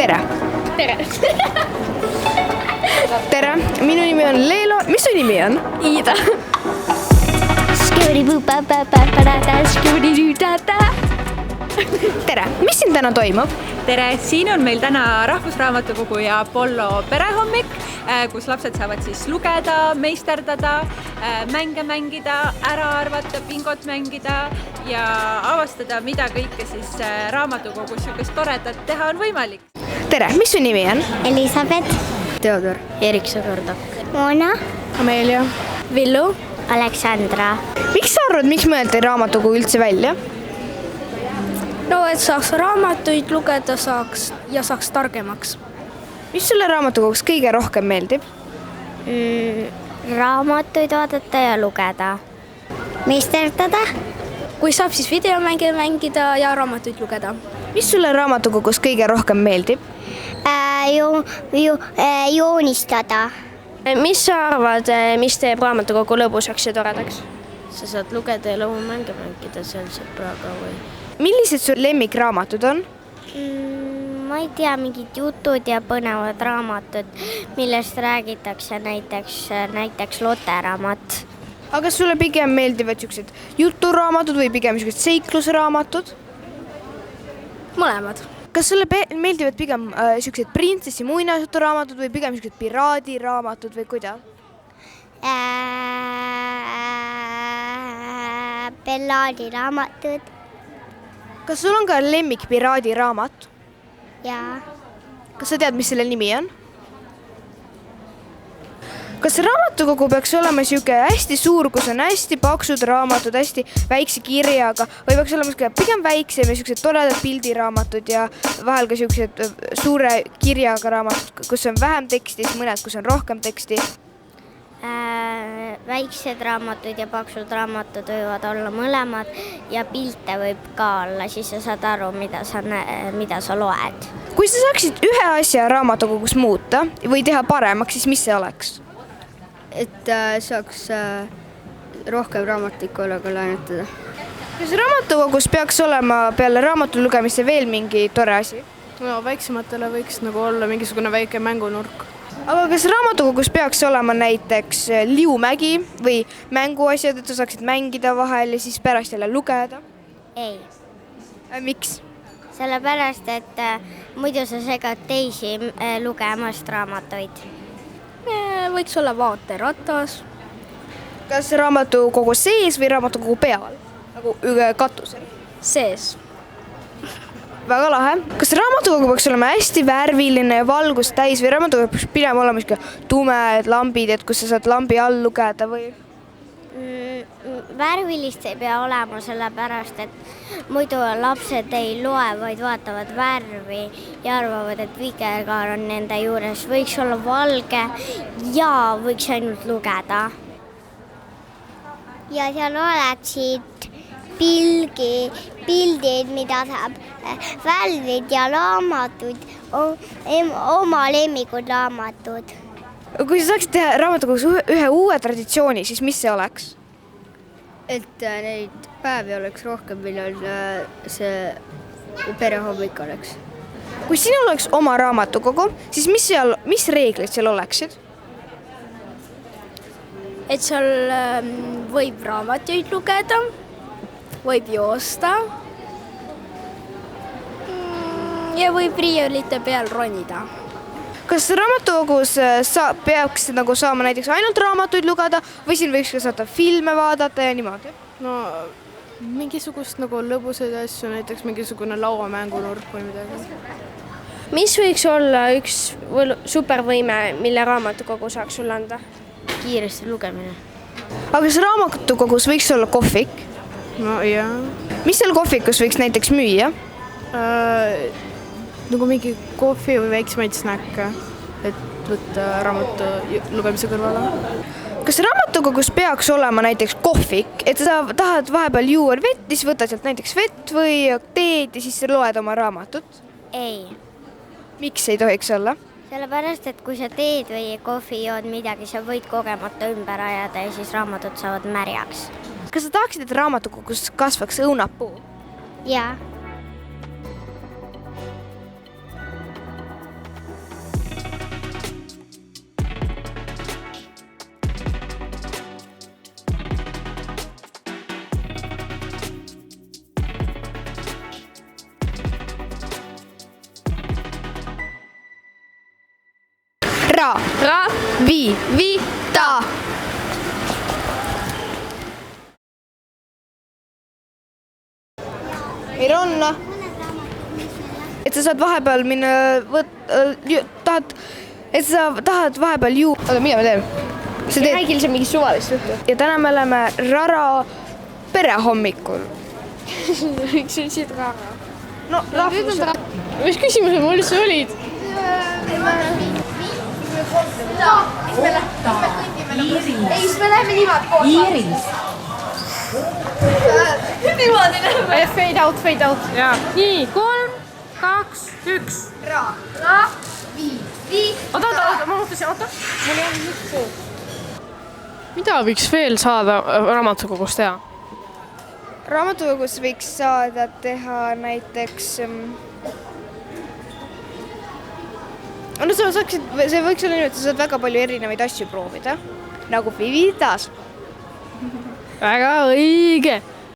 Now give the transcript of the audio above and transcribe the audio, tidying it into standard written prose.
tere! Tere! Tere, minu nimi on Leelo. Mis su nimi on? Iida. Tere, mis siin täna toimub? Tere, siin on meil täna Rahvusraamatukogu ja Apollo perehommik, kus lapsed saavad siis lugeda, meisterdada, mänge mängida, ära arvata, bingot mängida ja avastada, mida kõike siis raamatukogus sihukest toredat teha on võimalik. Tere, mis su nimi on? Elisabeth, Teodor, Erik Sõgordak, Moona, Amelia, Villu, Aleksandra. Miks sa arvad, miks mõeldi raamatukogu üldse välja? no et saaks raamatuid lugeda ja saaks targemaks. Mis sulle raamatukogus kõige rohkem meeldib? Raamatuid vaadata ja lugeda. Meisterdada. Kui saab siis videomänge mängida ja raamatuid lugeda. Mis sulle raamatukogus kõige rohkem meeldib? Joonistada. Mis sa arvad, mis teeb raamatukogu lõbusaks ja toredaks? Sa saad lugeda ja lõbumänge mängida seal sõpraga või? Millised sul lemmikraamatud on? Ma ei tea, mingid jutud ja põnevad raamatud, millest räägitakse näiteks Lotte-raamat. Aga kas sulle pigem meeldivad siuksed juturaamatud või pigem siuksed seiklusraamatud? Mõlemad. Kas sulle meeldivad pigem siuksed printsessi muinasjuturaamatud või pigem siuksed piraadiraamatud või kuidas? Bellaadi-raamatud. Kas sul on ka lemmik piraadi-raamat? Jaa. Kas sa tead, mis selle nimi on? Kas raamatukogu peaks olema siuke hästi suur, kus on hästi paksud raamatud, hästi väikse kirjaga või peaks olema pigem väiksem ja siuksed toredad pildiraamatud ja vahel ka siuksed suure kirjaga raamatud, kus on vähem teksti, mõned, kus on rohkem teksti? Väiksed raamatud ja paksud raamatud võivad olla mõlemad ja pilte võib ka olla, siis sa saad aru, mida sa loed. Kui sa saaksid ühe asja raamatukogus muuta või teha paremaks, siis mis see oleks? Et saaks rohkem raamatukoguga laenutada. Kas raamatukogus peaks olema peale raamatu lugemise veel mingi tore asi? No väiksematele võiks olla mingisugune väike mängunurk. Aga kas raamatukogus peaks olema näiteks liumägi või mänguasjad, et sa saaksid mängida vahel ja siis pärast jälle lugeda? Ei. Miks? Sellepärast, et muidu sa segad teisi lugemast raamatuid. Võiks olla vaateratas. Kas raamatukogu sees või raamatukogu peal? Nagu katusel? Sees. Väga lahe. Kas raamatukogu peaks olema hästi värviline ja valgust täis või raamatukogu peaks pigem olema tumed lambid, et kus sa saad lambi all lugeda või? Värvilist ei pea olema, sellepärast, et muidu lapsed ei loe, vaid vaatavad värvi ja arvavad, et vikerkaar on nende juures. Võiks olla valge ja võiks ainult lugeda. Ja seal oleksid pildid, mida saab välvid ja raamatud, oma lemmikud raamatud. Kui sa saaksid teha raamatukogus ühe uue traditsiooni, siis mis see oleks? Et neid päevi oleks rohkem, millal see perehommik oleks. Kui sinul oleks oma raamatukogu, siis mis reeglid seal oleksid? Et seal võib raamatuid lugeda, võib joosta ja võib riiulite peal ronida. Kas raamatukogus peaks saama näiteks ainult raamatuid lugeda või siin võiks ka saada filme vaadata ja niimoodi? No mingisugust lõbusaid asju, näiteks mingisugune lauamängunurk või midagi. Mis võiks olla üks supervõime, mille raamatukogu saaks sulle anda? Kiiresti lugemine. Aga kas raamatukogus võiks olla kohvik? No jah. Mis seal kohvikus võiks näiteks müüa? Nagu mingi kohvi või väiksemaid snäkke, et võtta raamatu lugemise kõrvale. Kas raamatukogus peaks olema näiteks kohvik, et sa tahad vahepeal juua vett, siis võtad sealt näiteks vett või teed ja siis loed oma raamatut? Ei. Miks ei tohiks olla? Sellepärast, et kui sa teed või kohvi jood midagi, sa võid kogemata ümber ajada ja siis raamatud saavad märjaks. Kas sa tahaksid, et raamatukogus kasvaks õunapuu? Jaa. Ra. Ra. Vi. Vi. Ta. meil on, et sa saad vahepeal minna, et sa tahad vahepeal oota, mida me teeme? Räägi lihtsalt mingi suvalist juttu. Ja täna me oleme Rara perehommikul. Miks sa ütlesid Rara? No rahvus. Mis küsimused mul üldse olid? Ei, siis me läheme niimoodi koos. Iiris. Niimoodi läheme. Fade out. Jaa. Nii, 3, 2, 1. Ra, vi. Oota, ma mõtlesin, mul ei olnud juttu. Mida võiks veel saada raamatukogus teha? Raamatukogus võiks saada teha näiteks... No sa saaksid, see võiks olla niimoodi, et sa saad väga palju erinevaid asju proovida. Nagu Vivitas. Väga õige.